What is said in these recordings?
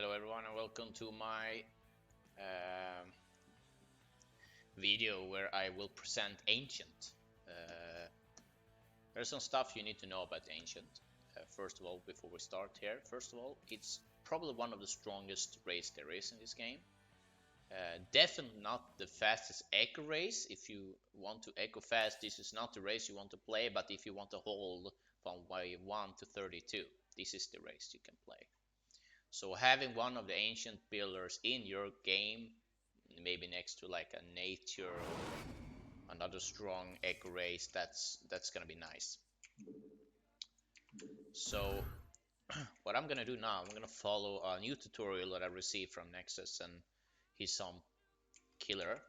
Hello everyone and welcome to my video where I will present Ancient. There's some stuff you need to know about Ancient. First of all, before we start here, it's probably one of the strongest race there is in this game. Definitely not the fastest echo race. If you want to echo fast, this is not the race you want to play, but if you want to hold from wave 1 to 32, this is the race you can play. So having one of the ancient pillars in your game, maybe next to like a nature or another strong echo race, that's gonna be nice. So what I'm gonna do now, I'm gonna follow a new tutorial that I received from Nexus, and he's some killer,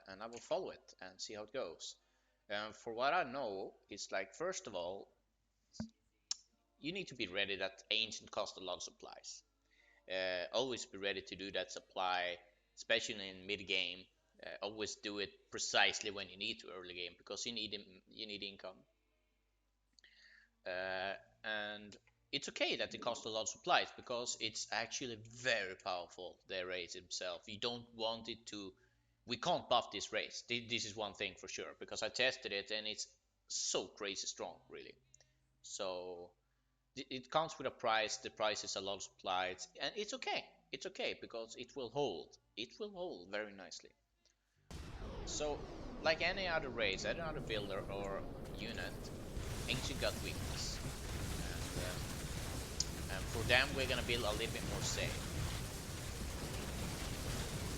and I will follow it and see how it goes. For what I know, it's like, first of all, you need to be ready that ancient cost a lot of supplies. Always be ready to do that supply, especially in mid game. Always do it precisely when you need to early game, because you need income. And it's okay that it costs a lot of supplies, because it's actually very powerful, the race itself. You don't want it to. We can't buff this race. This is one thing for sure, because I tested it and it's so crazy strong, really. So it comes with a price. The price is a lot of supplies, and it's okay. It's okay because it will hold. It will hold very nicely. So, like any other race, any other builder or unit, Ancient got weakness, and for them we're gonna build a little bit more safe.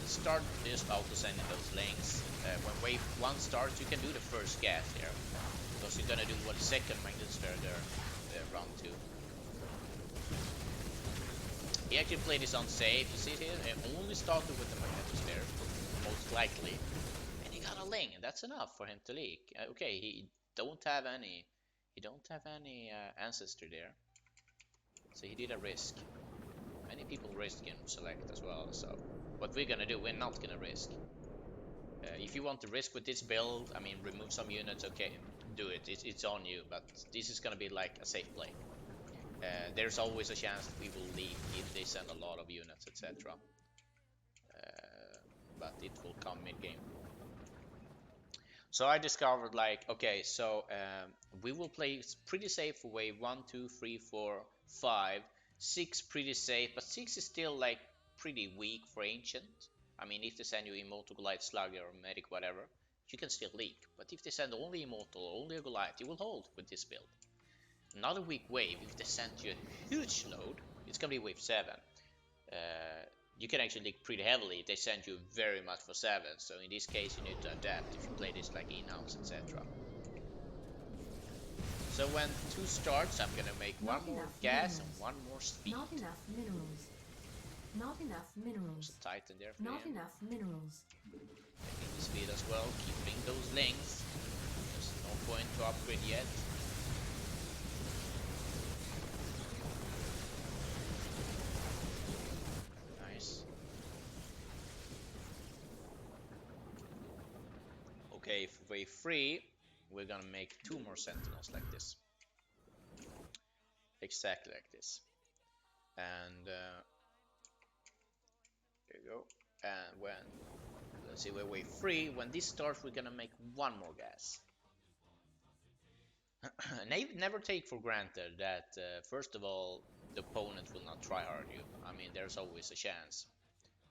Start just auto sending those links. When wave 1 starts, you can do the first gas here, because you're gonna do what second Magnetosphere there. Round 2. He actually played this on safe, you see it here, and only started with the Magnetosphere, most likely. And he got a Ling, and that's enough for him to leak. Okay, he don't have any ancestor there. So he did a risk. Many people risk in select as well, so what we're gonna do, we're not gonna risk. If you want to risk with this build, I mean, remove some units, okay, do it. It's on you, but this is gonna be like a safe play. There's always a chance that we will leak if they send a lot of units, etc. But it will come mid-game. So I discovered, like, okay, so we will play pretty safe for wave 1, 2, 3, 4, 5, 6 pretty safe, but 6 is still like pretty weak for Ancient. I mean, if they send you Immortal, Goliath, Slugger, or Medic, whatever, you can still leak. But if they send only Immortal, only a Goliath, you will hold with this build. Another weak wave, if they send you a huge load, it's gonna be wave 7. You can actually leak pretty heavily if they send you very much for 7. So in this case, you need to adapt if you play this like in-house, etc. So when 2 starts, I'm gonna make one more gas and one more speed. Not enough minerals. Not enough minerals. There's a Titan there for Not him. enough minerals. Making the speed as well, keeping those links. There's no point to upgrade yet. Nice. Okay, for wave 3, we're gonna make 2 more sentinels like this. Exactly like this. And there you go. And when, let's see, we're wave 3, when this starts, we're gonna make 1 more gas. Never take for granted that, first of all, the opponent will not try hard you. I mean, there's always a chance.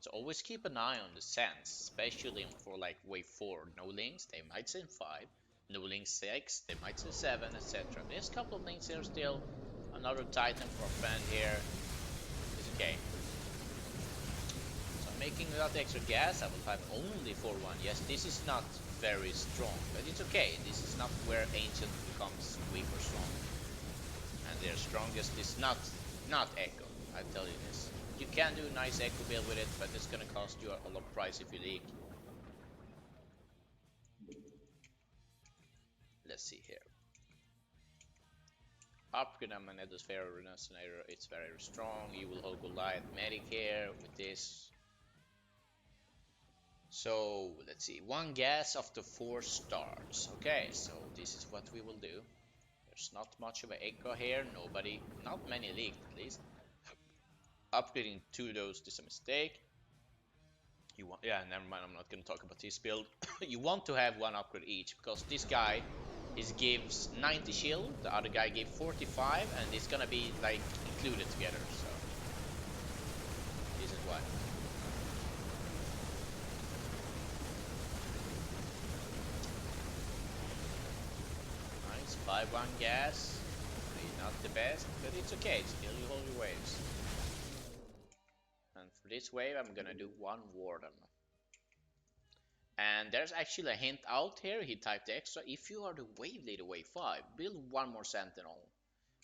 So always keep an eye on the sense, especially for like wave 4, no links, they might send 5, no links 6, they might send 7, etc. There's a couple of links here still, another Titan for a friend here, it's okay. So I'm making without extra gas, I will have only 4-1, yes, this is not very strong, but it's okay, this is not where Ancient becomes weak or strong. And their strongest is not Echo, I tell you this. You can do a nice echo build with it, but it's gonna cost you a lot of price if you leak. Let's see here. Upgrade on Magnetosphere Resonator, it's very strong. You will hold Goliath Medic here with this. So let's see, 1 gas after 4 starts. Okay, so this is what we will do. There's not much of an echo here. Not many leaked at least. upgrading 2 of those is a mistake. You want, yeah, never mind, I'm not going to talk about this build. You want to have 1 upgrade each, because this guy gives 90 shield, the other guy gave 45, and it's gonna be like included together, so this is why. Nice, 5-1 gas. Not the best, but it's okay, still you hold your waves. And for this wave I'm gonna do 1 warden. And there's actually a hint out here, he typed extra, if you are the wave leader wave 5, build 1 more sentinel.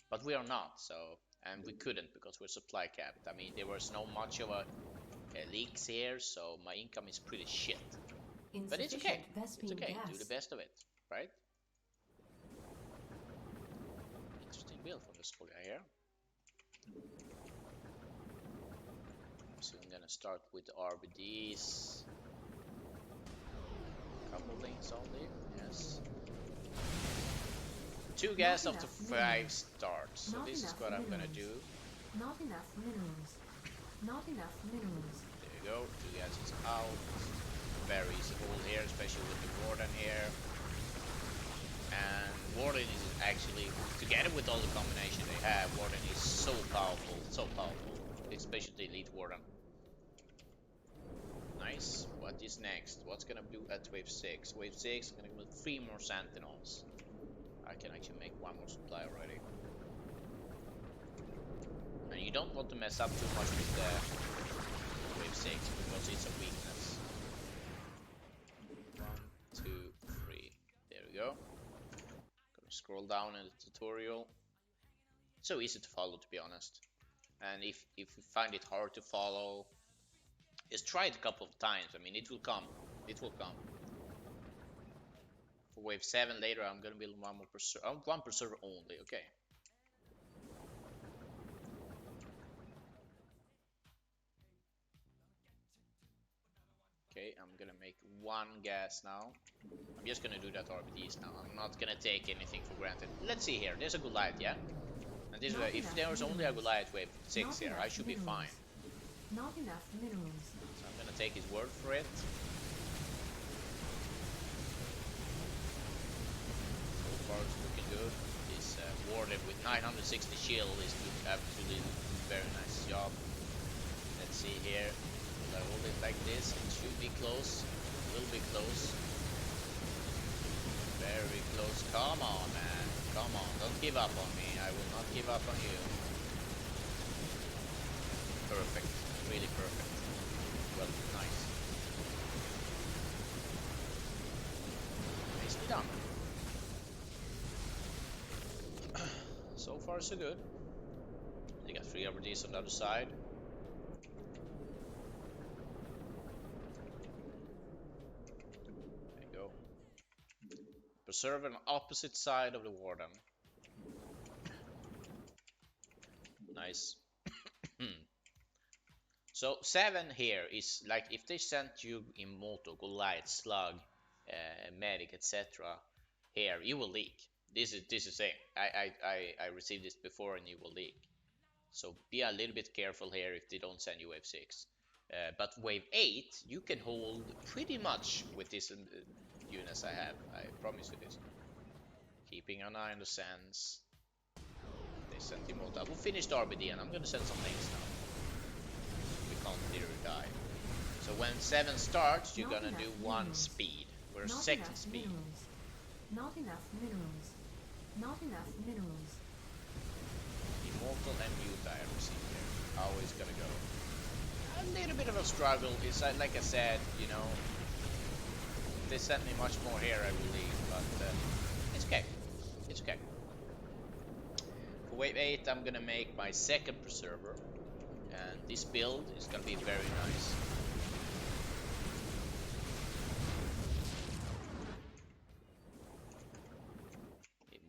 But we are not, so, and we couldn't because we're supply capped. I mean, there was no much of a leaks here, so my income is pretty shit. But it's okay, it's okay, do the best of it, right? Interesting build from this guy here. So I'm gonna start with the RBDs. Couple links only, yes. 2 gas after 5 starts. So this is what I'm gonna do. Not enough minerals. Not enough minerals. There you go, 2 gas is out. Very easy hold here, especially with the warden here. And warden is actually, together with all the combination they have, warden is so powerful, especially the elite warden. Nice. What is next? What's gonna do at wave 6? Wave 6 is gonna give 3 more sentinels. I can actually make 1 more supply already. And you don't want to mess up too much with the wave 6 because it's a weakness. 1, 2, 3. There we go. Gonna scroll down in the tutorial. So easy to follow, to be honest. And if you find it hard to follow, just try it a couple of times. I mean, it will come. It will come. For wave 7 later, I'm gonna build 1 more preserver. 1 preserver only. Okay. Okay, I'm gonna make 1 gas now. I'm just gonna do that RBDs now. I'm not gonna take anything for granted. Let's see here. There's a Goliath, yeah. And this way, if there was only a Goliath wave 6 here, I should be fine. Not enough minerals. So I'm gonna take his word for it. So far it's looking good. This warden with 960 shield is doing absolutely very nice job. Let's see here. Will I hold it like this? It should be close. It will be close. Very close. Come on, man. Come on. Don't give up on me. I will not give up on you. Perfect. Really perfect. Well, nice. Nicely done. So far, so good. They got 3 RBDs on the other side. There you go. Preserve on opposite side of the warden. Nice. So 7 here is like if they sent you in Moto, Goliath, Slug, Medic, etc. Here, you will leak. This is it. I received this before and you will leak. So be a little bit careful here if they don't send you wave 6. But wave 8 you can hold pretty much with this units I have. I promise you this. Keeping an eye on the sands. They sent him Moto. I will finish the RBD and I'm gonna send some links now. Die. So when 7 starts, you're gonna do 1 speed. We're second speed. Not enough minerals. Not enough minerals. Immortal and Mute I received here. How is gonna go? A little bit of a struggle. It's like I said, you know. If they sent me much more here, I will leave. But it's okay. It's okay. For wave 8, I'm gonna make my 2nd preserver. And this build is gonna be very nice.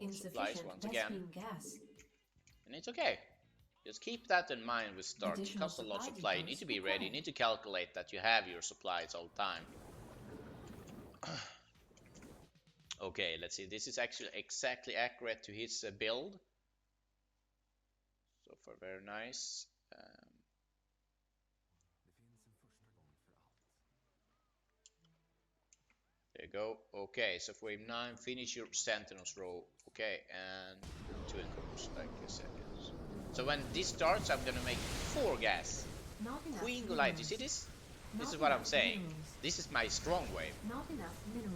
More supplies once again. And it's okay. Just keep that in mind with start. It costs a lot of supply. You need to be ready. You need to calculate that you have your supplies all the time. Okay, let's see. This is actually exactly accurate to his build. So far, very nice. There you go. Okay, so for wave 9, finish your Sentinels row. Okay, and 2 encoders, like I said. Yes. So when this starts, I'm gonna make 4 gas. Queen Goliath, you see this? This is what I'm saying. This is my strong wave.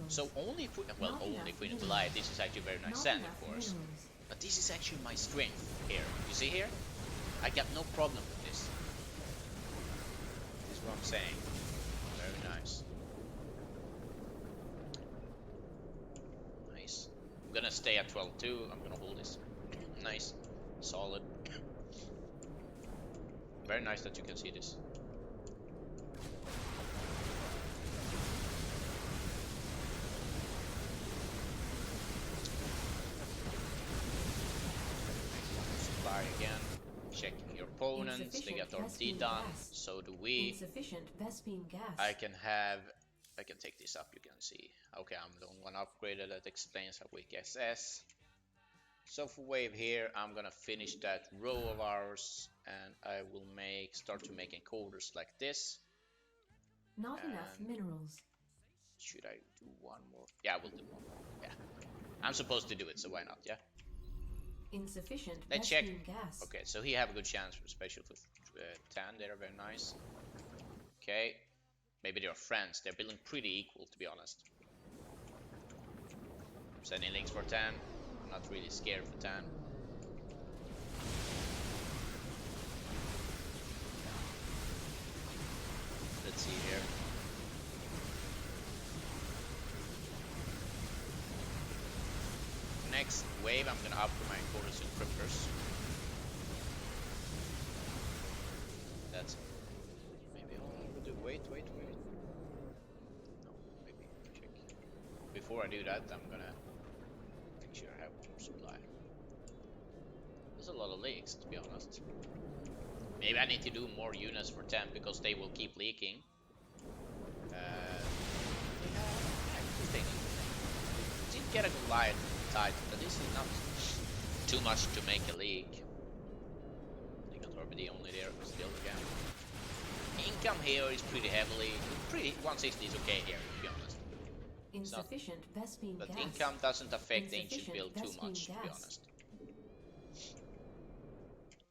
So only, well, only Queen Goliath. This is actually very nice sand, of course. But this is actually my strength here. You see here? I got no problem with this. This is what I'm saying. Very nice. Nice. I'm gonna stay at 12 too. I'm gonna hold this. Nice. Solid. Very nice that you can see this. Supply again. Checking your opponents. They got RT done. So do we. I can take this up, you can see. Okay, I'm the only one upgraded. That explains how weak SS. So for wave here, I'm gonna finish that row of ours, and I will start to make encoders like this. Not enough minerals. Should I do one more? Yeah, we'll do one more. Yeah, I'm supposed to do it, so why not? Yeah. Insufficient. Let's check. Gas. Okay, so he have a good chance for special for 10. They're very nice. Okay, maybe they're friends. They're building pretty equal, to be honest. Sending links for 10. I'm not really scared for 10. Let's see here. Next wave, I'm gonna upgrade my encoders and cryptors. That's maybe all I will do. Wait. No, maybe check. Before I do that, I'm gonna make sure I have more supply. There's a lot of leaks, to be honest. Maybe I need to do more units for 10 because they will keep leaking. Did get a Goliath tight, but this is not too much to make a leak. They got RBD only there, still again. Income here is pretty heavily, 160 is okay here, to be honest. Insufficient Vespine but gas. Income doesn't affect the ancient build too much, to be honest.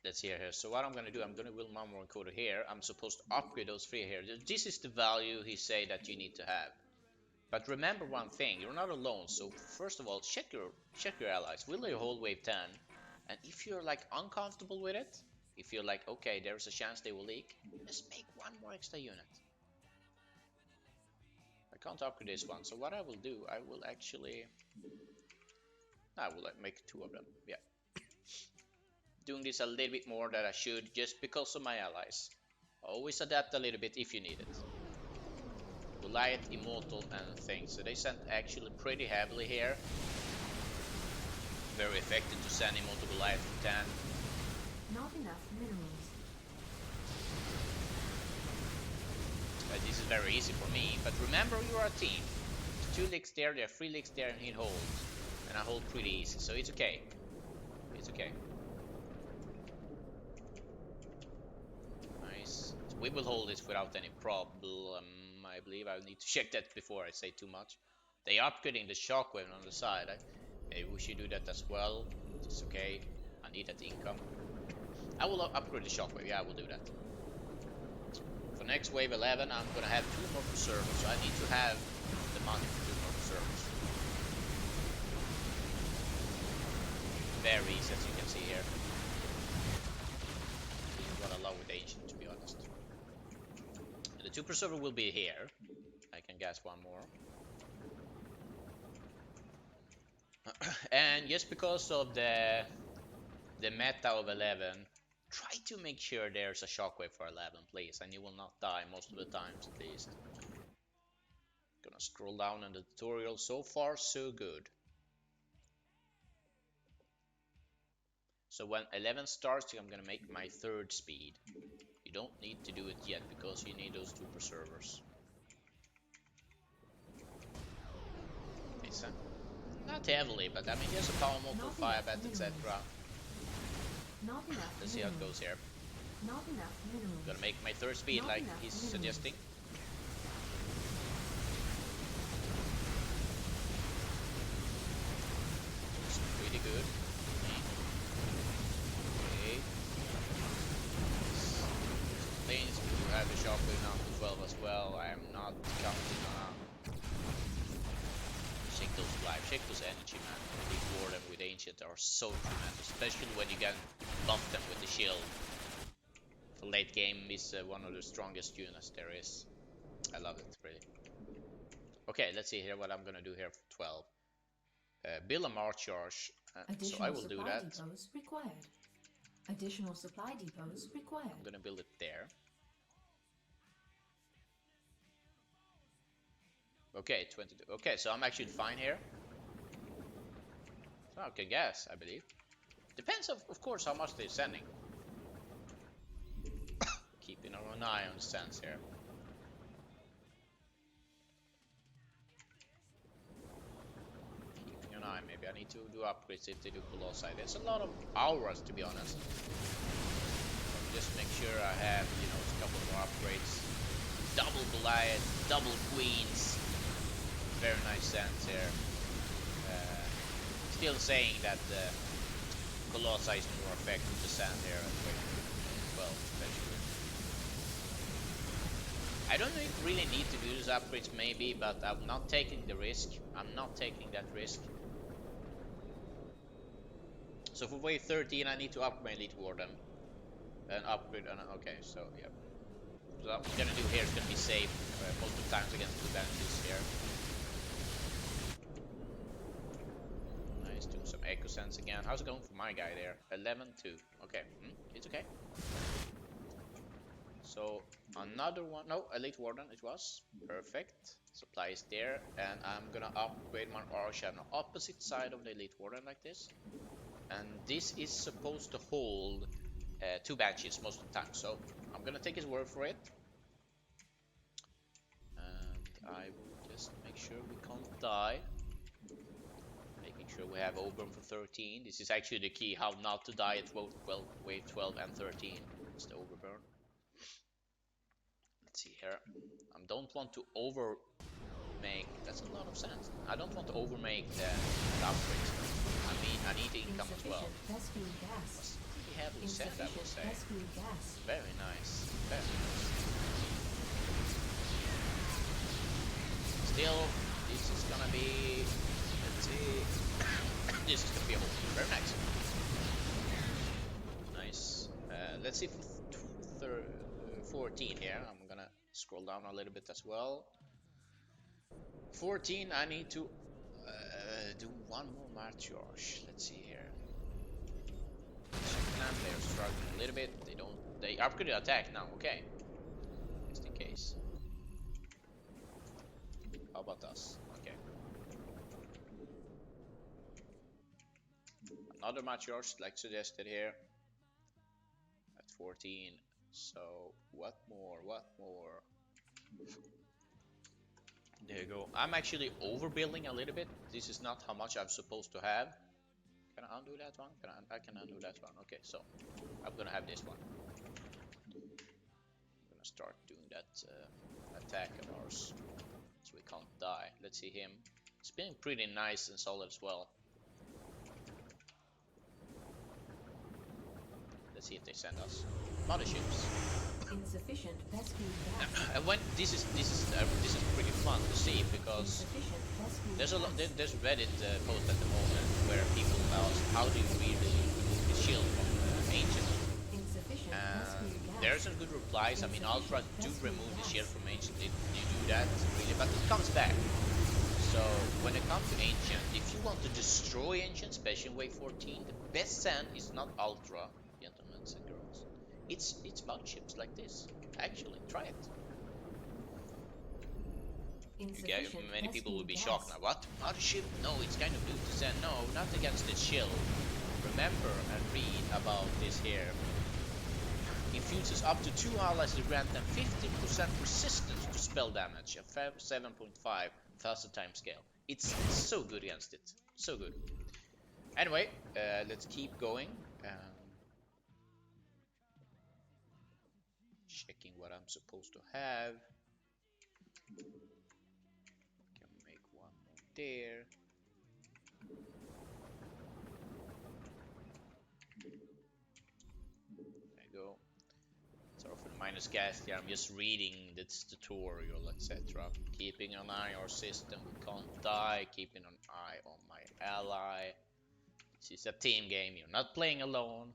Let's see here. So what I'm gonna do, I'm gonna build one more encoder here. I'm supposed to upgrade those 3 here. This is the value he say that you need to have. But remember one thing, you're not alone. So first of all, check your allies. Will they hold wave 10? And if you're like uncomfortable with it, if you're like, okay, there's a chance they will leak, just make one more extra unit. I can't upgrade this one, so what I will do, I will make 2 of them. Yeah. Doing this a little bit more than I should, just because of my allies. Always adapt a little bit if you need it. Goliath, Immortal, and things. So they sent actually pretty heavily here. Very effective to send Immortal Goliath for 10. Not enough minerals. This is very easy for me, but remember you are a team. There's 2 licks there, there are 3 licks there, and he holds. And I hold pretty easy, so it's okay. It's okay. Nice. So we will hold this without any problem. I believe I need to check that before I say too much. They are upgrading the shockwave on the side. Maybe we should do that as well. It's okay. I need that income. I will upgrade the shockwave. Yeah, I will do that. For next wave 11, I'm gonna have 2 more preservers, so I need to have the money for 2 more preservers. Very easy, as you can see here. This is what I love with Ancient, to be honest. The 2 preserver will be here. I can guess 1 more. And just because of the meta of 11, try to make sure there's a shockwave for 11, please, and you will not die most of the times, at least. Gonna scroll down in the tutorial. So far, so good. So when 11 starts, I'm gonna make my 3rd speed. You don't need to do it yet because you need those 2 preservers. It's not heavily, but I mean just a power multiple, fire bat, etc. Let's see how it goes here. Gonna make my 3rd speed like he's suggesting. check those energy, man. Elite Warden with Ancient are so tremendous, especially when you can buff them with the shield. For late game, is one of the strongest units there is. I love it, really. Okay, let's see here what I'm gonna do here for 12. Build a March Charge, so I will do that. Depots required. Additional supply depots required. I'm gonna build it there. Okay, 22. Okay, so I'm actually fine here. So I can guess, I believe. Depends, of course, how much they're sending. Keeping an eye on the stands here. Keeping an eye, maybe I need to do upgrades if they do Colossi. There's a lot of auras, to be honest. Just make sure I have, you know, a couple more upgrades. Double Goliath, double Queens. Very nice stands here. Still saying that Colossi is more effective to sand here at weight 12 especially. I don't really need to do these upgrades maybe, but I'm not taking the risk. I'm not taking that risk. So for wave 13 I need to upgrade Elite Warden. And upgrade, okay, so yeah. So what I'm gonna do here is gonna be safe most of the times against the banshees here. Nice, doing some Echo Sense again. How's it going for my guy there? 11-2. Okay, it's okay. So another one, no, Elite Warden it was. Perfect. Supply is there, and I'm gonna upgrade my Arch on the opposite side of the Elite Warden like this. And this is supposed to hold 2 Banshees most of the time, so I'm gonna take his word for it. And I will just make sure we can't die. Making sure we have Oberon for 13. This is actually the key, how not to die at wave 12 and 13. It's the Overburn. Let's see here. I don't want to overmake. That's a lot of sense. I don't want to overmake the upgrades. I mean, I need the income as well. Pretty heavily set, I would say. Very nice. Very nice. Still, this is gonna be. Let's see. This is gonna be a whole very nice. Nice. Let's see for 14 here. I'm gonna scroll down a little bit as well. 14, I need to do one more March Charge. Let's see here. Checkland, they're struggling a little bit. They upgraded attack now. Okay. Just in case. How about us? Okay. Another March Charge, like suggested here. At 14. So, what more? What more? There you go. I'm actually overbuilding a little bit. This is not how much I'm supposed to have. Can I undo that one? I can undo that one. Okay, so I'm gonna have this one. I'm gonna start doing that attack of ours, so we can't die. Let's see him. It's been pretty nice and solid as well. Let's see if they send us motherships. Insufficient And when this is pretty fun to see, because there's a lot there's Reddit post at the moment where people ask how do you read the shield from Ancient, and there's some good replies. I mean, Ultra do remove the shield from Ancient, they do that really, but it comes back. So when it comes to Ancient, if you want to destroy Ancient, especially in wave 14, the best sand is not Ultra, gentlemen and girls. It's motherships like this. Actually, try it. Okay, many people will be shocked now. What? Mothership? No, it's kind of blue to send. No, not against the shield. Remember and read about this here. Infuses up to 2 allies to grant them 15% resistance to spell damage. A 7.5 thousand time scale. It's so good against it. So good. Anyway, let's keep going. Checking what I'm supposed to have. Can make one more there. There you go. Sorry for the minus gas here. I'm just reading this tutorial, etc. Keeping an eye on our system. We can't die. Keeping an eye on ally. This is a team game, you're not playing alone.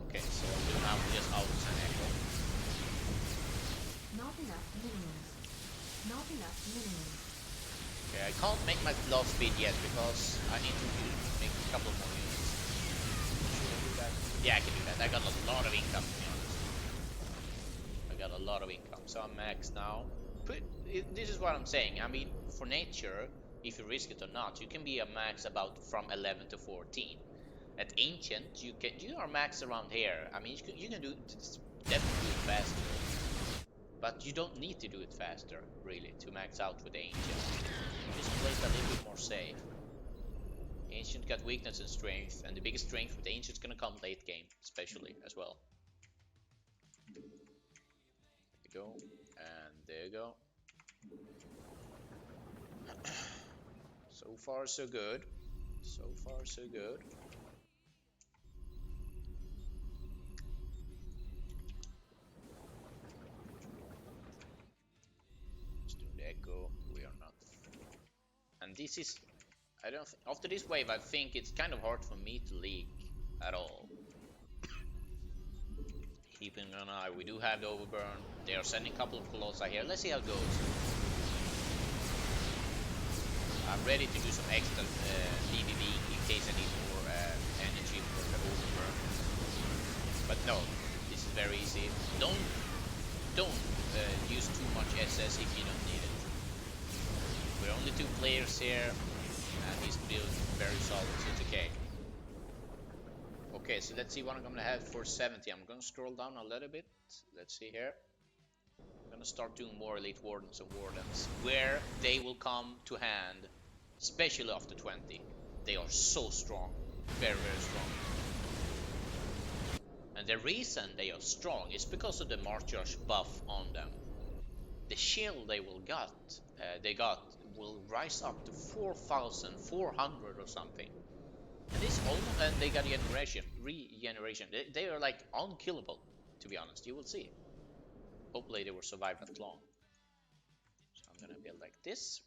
Okay, so now we just out and echo. Not enough minerals. Not enough minerals. Okay, I can't make my love speed yet because I need to make a couple more units. Should I do that? Yeah, I can do that. I got a lot of income, to be honest. I got a lot of income, so I'm max now. This is what I'm saying. I mean, for nature, if you risk it or not, you can be a max about from 11 to 14. At ancient, you are max around here. I mean, you can do definitely do it faster, but you don't need to do it faster really to max out with ancient. Just play it a little bit more safe. Ancient got weakness and strength, and the biggest strength with ancient is gonna come late game, especially as well. There you go, and there you go. So far so good. So far so good. Let's do the echo. We are not. And this is, I don't. After this wave, I think it's kind of hard for me to leak at all. Keeping an eye. We do have the overburn. They are sending a couple of colossi here. Let's see how it goes. I'm ready to do some extra DBB in case I need more energy for the overburn. But no, this is very easy. Don't use too much SS if you don't need it. We're only 2 players here, and he's built very solid, so it's okay. Okay, so let's see what I'm gonna have for 70. I'm gonna scroll down a little bit. Let's see here. I'm gonna start doing more elite wardens and wardens, where they will come to hand, especially after 20. They are so strong, very strong. And the reason they are strong is because of the Martyrs buff on them. The shield they got will rise up to 4,400 or something. And this almost, and they got regeneration. They are like unkillable, to be honest. You will see. Hopefully they will survive that long. So I'm gonna build like this.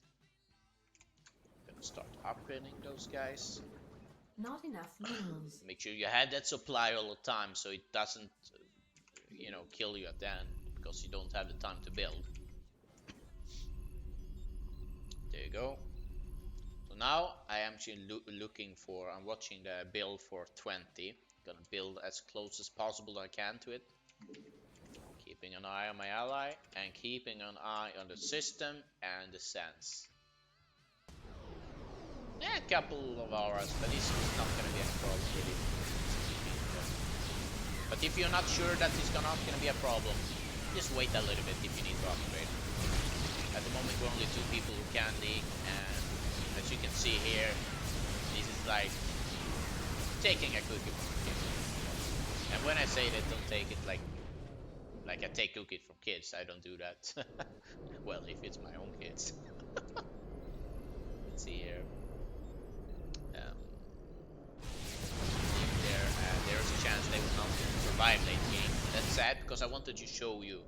I'm gonna start upgrading those guys. Not enough minerals. Make sure you have that supply all the time so it doesn't, you know, kill you at the end because you don't have the time to build. There you go. So now I am actually looking for, I'm watching the build for 20. Gonna build as close as possible I can to it. Keeping an eye on my ally and keeping an eye on the system and the sense. Yeah, a couple of hours, but it's not gonna be a problem really. But if you're not sure that it's not gonna be a problem, just wait a little bit if you need to upgrade. At the moment we're only 2 people who can leak, and as you can see here, this is like taking a cookie from a kid. And when I say that, don't take it like I take cookies from kids. I don't do that. Well, if it's my own kids. Let's see here. There's a chance they will not survive late game. That's sad because I wanted to show you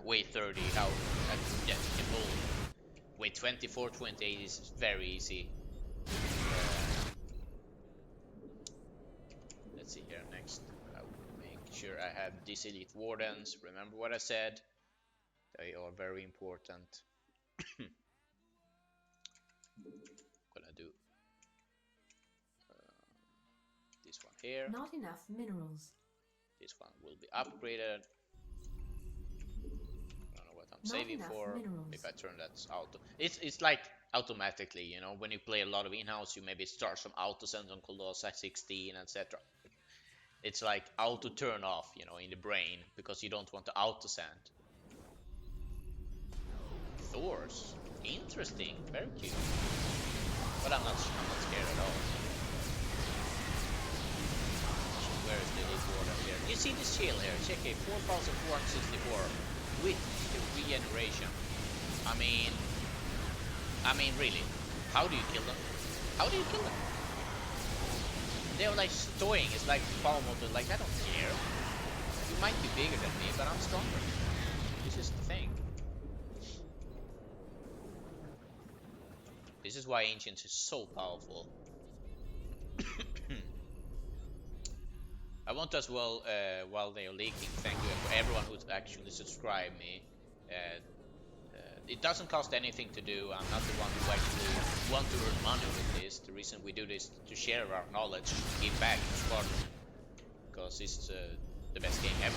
weight 30 how yeah, you can hold. Weight 24, 28 is very easy. Let's see here next. I will make sure I have these elite wardens. Remember what I said? They are very important. Gonna do this one here. Not enough minerals. This one will be upgraded. I don't know what I'm saving for. Minerals. If I turn that auto, it's like automatically, you know, when you play a lot of in-house, you maybe start some auto send on Colossi 16, etc. It's like auto turn off, you know, in the brain because you don't want to auto send. Thors, interesting, very cute, but I'm not scared at all. Where is the elite warden here? You see this shield here? Check it, 4,464 with the regeneration. I mean, really, how do you kill them? How do you kill them? They're like stoying. It's like power motor. Like I don't care. You might be bigger than me, but I'm stronger. This is the thing. This This is why Ancients is so powerful. I want to as well, while they are leaking, thank you for everyone who's actually subscribed me. Uh, it doesn't cost anything to do. I'm not the one who actually want to earn money with this. The reason we do this is to share our knowledge, give back to Squadron, because it's the best game ever.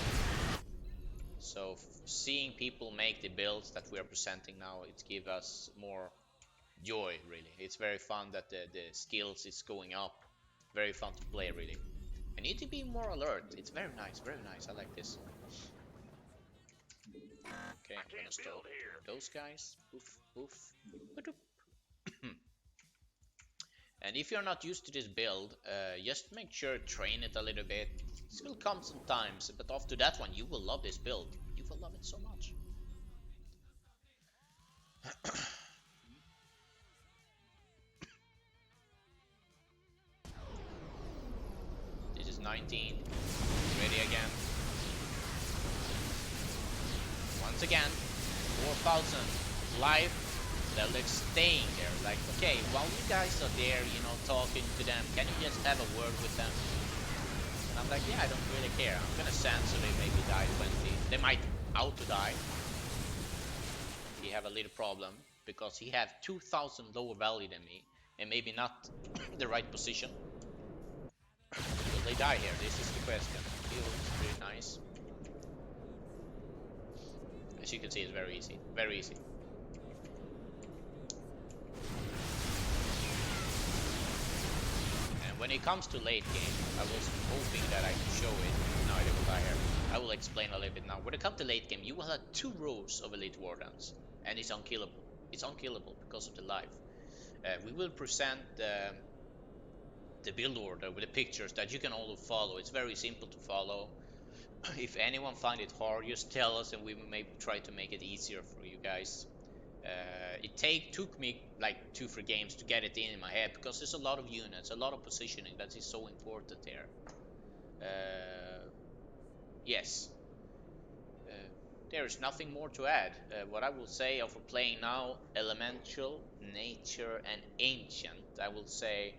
So seeing people make the builds that we are presenting now, it gives us more joy, really. It's very fun that the skills is going up. Very fun to play, really. I need to be more alert. It's very nice, very nice. I like this. Okay, I'm gonna stop those guys. Poof, poof. And if you're not used to this build, just make sure to train it a little bit. This will come sometimes, but after that one, you will love this build. You will love it so much. This is 19. Ready again. Once again, 4,000 live. They're like staying there. Like, okay, while you guys are there, you know, talking to them, can you just have a word with them? And I'm like, yeah, I don't really care. I'm gonna send so they maybe die 20. They might auto die. He have a little problem because he have 2,000 lower value than me and maybe not the right position. Will they die here? This is the question. He looks pretty nice. As you can see, it's very easy. Very easy. And when it comes to late game, I was hoping that I could show it. No, I will die here. I will explain a little bit now. When it comes to late game, you will have 2 rows of elite wardens, and it's unkillable. It's unkillable because of the life. We will present the build order with the pictures that you can all follow. It's very simple to follow. If anyone find it hard, just tell us and we will maybe try to make it easier for you guys. It took me like 2-3 games to get it in my head because there's a lot of units, a lot of positioning that is so important here. Yes. There is nothing more to add. What I will say for playing now, Elemental, Nature, and Ancient, I will say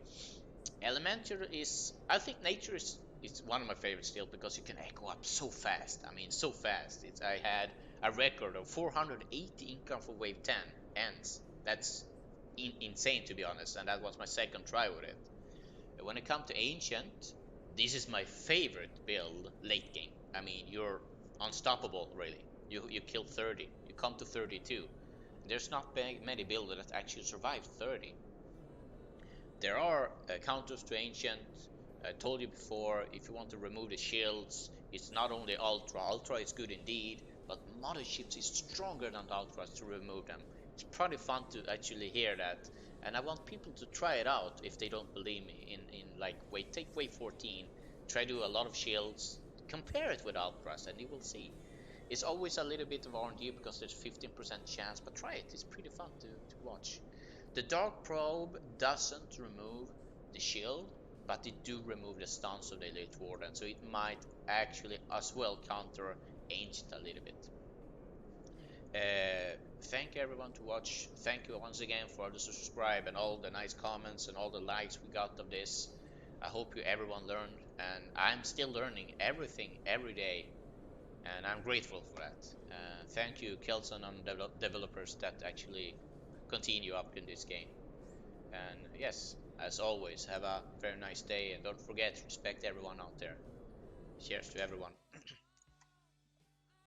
Elemental is, I think Nature is one of my favorites still because you can echo up so fast. I mean, so fast. I had a record of 480 income for wave 10 ends. That's insane, to be honest, and that was my second try with it. When it comes to Ancient, this is my favorite build late game. I mean, you're unstoppable, really. You kill 30, you come to 32. There's not many builders that actually survive 30. There are counters to Ancient. I told you before, if you want to remove the shields, it's not only Ultra. Ultra is good indeed, but Mothership is stronger than the Ultras to remove them. It's pretty fun to actually hear that. And I want people to try it out if they don't believe me. Take wave 14, try to do a lot of shields, compare it with Ultras, and you will see. It's always a little bit of RNG because there's 15% chance, but try it. It's pretty fun to watch. The Dark Probe doesn't remove the shield, but it do remove the stance of the Elite Warden, so it might actually as well counter Ancient a little bit. Thank everyone to watch. Thank you once again for the subscribe and all the nice comments and all the likes we got of this. I hope everyone learned, and I'm still learning everything every day, and I'm grateful for that. Thank you, Kelson, and developers that actually continue up in this game. And yes, as always, have a very nice day, and don't forget, respect everyone out there. Cheers to everyone.